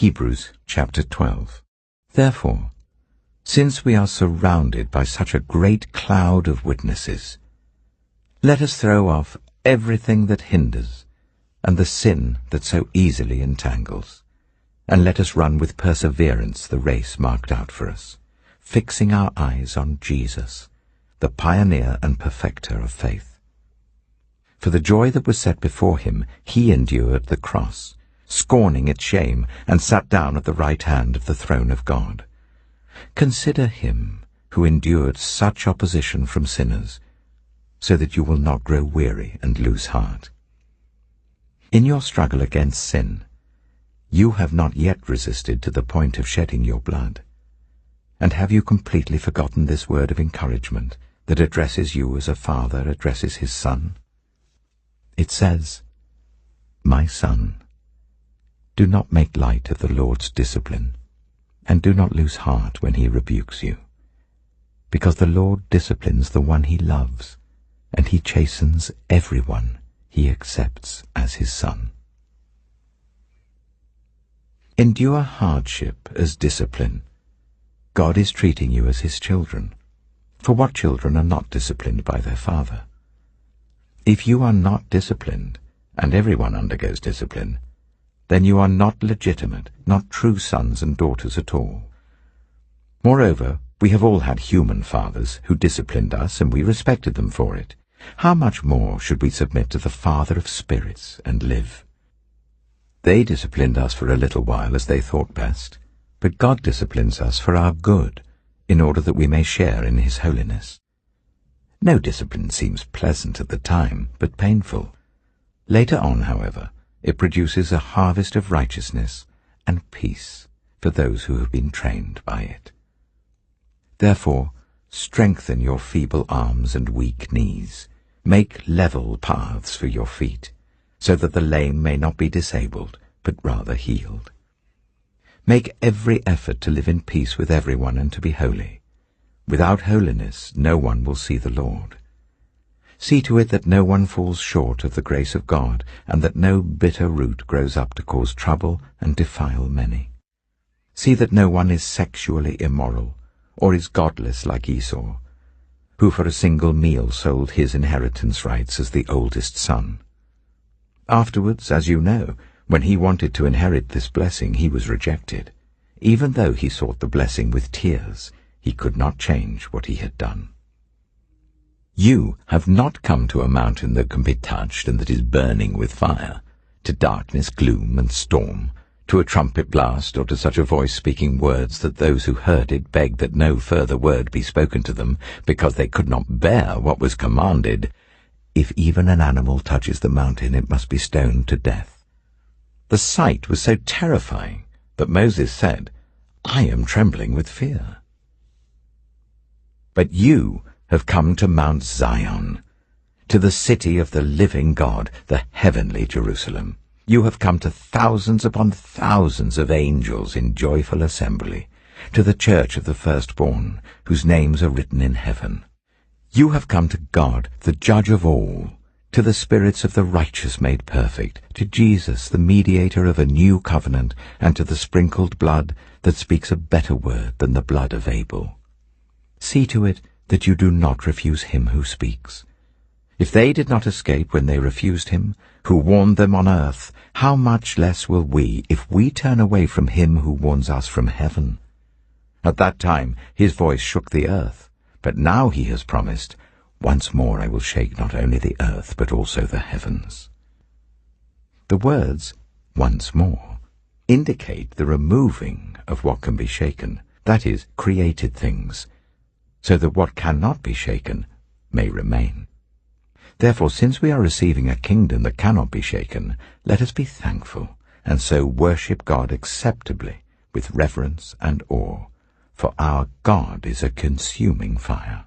Hebrews chapter 12. Therefore, since we are surrounded by such a great cloud of witnesses, let us throw off everything that hinders and the sin that so easily entangles, and let us run with perseverance the race marked out for us, fixing our eyes on Jesus, the pioneer and perfecter of faith. For the joy that was set before him, he endured the cross, scorning its shame, and sat down at the right hand of the throne of God. Consider him who endured such opposition from sinners, so that you will not grow weary and lose heart. In your struggle against sin, you have not yet resisted to the point of shedding your blood. And have you completely forgotten this word of encouragement that addresses you as a father addresses his son? It says, "My son, do not make light of the Lord's discipline, and do not lose heart when he rebukes you, because the Lord disciplines the one he loves, and he chastens everyone he accepts as his son." Endure hardship as discipline. God is treating you as his children. For what children are not disciplined by their father? If you are not disciplined, and everyone undergoes discipline, then you are not legitimate, not true sons and daughters at all. Moreover, we have all had human fathers who disciplined us, and we respected them for it. How much more should we submit to the Father of spirits and live? They disciplined us for a little while as they thought best, but God disciplines us for our good, in order that we may share in his holiness. No discipline seems pleasant at the time, but painful. Later on, however, it produces a harvest of righteousness and peace for those who have been trained by it. Therefore, strengthen your feeble arms and weak knees. Make level paths for your feet, so that the lame may not be disabled, but rather healed. Make every effort to live in peace with everyone and to be holy. Without holiness no one will see the Lord. See to it that no one falls short of the grace of God, and that no bitter root grows up to cause trouble and defile many. See that no one is sexually immoral, or is godless like Esau, who for a single meal sold his inheritance rights as the oldest son. Afterwards, as you know, when he wanted to inherit this blessing, he was rejected. Even though he sought the blessing with tears, he could not change what he had done. You have not come to a mountain that can be touched and that is burning with fire, to darkness, gloom, and storm, to a trumpet blast, or to such a voice speaking words that those who heard it begged that no further word be spoken to them, because they could not bear what was commanded. If even an animal touches the mountain, it must be stoned to death. The sight was so terrifying that Moses said, "I am trembling with fear." But you have come to Mount Zion, to the city of the living God, the heavenly Jerusalem. You have come to thousands upon thousands of angels in joyful assembly, to the church of the firstborn, whose names are written in heaven. You have come to God, the judge of all, to the spirits of the righteous made perfect, to Jesus, the mediator of a new covenant, and to the sprinkled blood that speaks a better word than the blood of Abel. See to it that you do not refuse him who speaks. If they did not escape when they refused him, who warned them on earth, how much less will we, if we turn away from him who warns us from heaven? At that time his voice shook the earth, but now he has promised, "Once more I will shake not only the earth, but also the heavens." The words, "once more," indicate the removing of what can be shaken, that is, created things, so that what cannot be shaken may remain. Therefore, since we are receiving a kingdom that cannot be shaken, let us be thankful, and so worship God acceptably with reverence and awe, for our God is a consuming fire.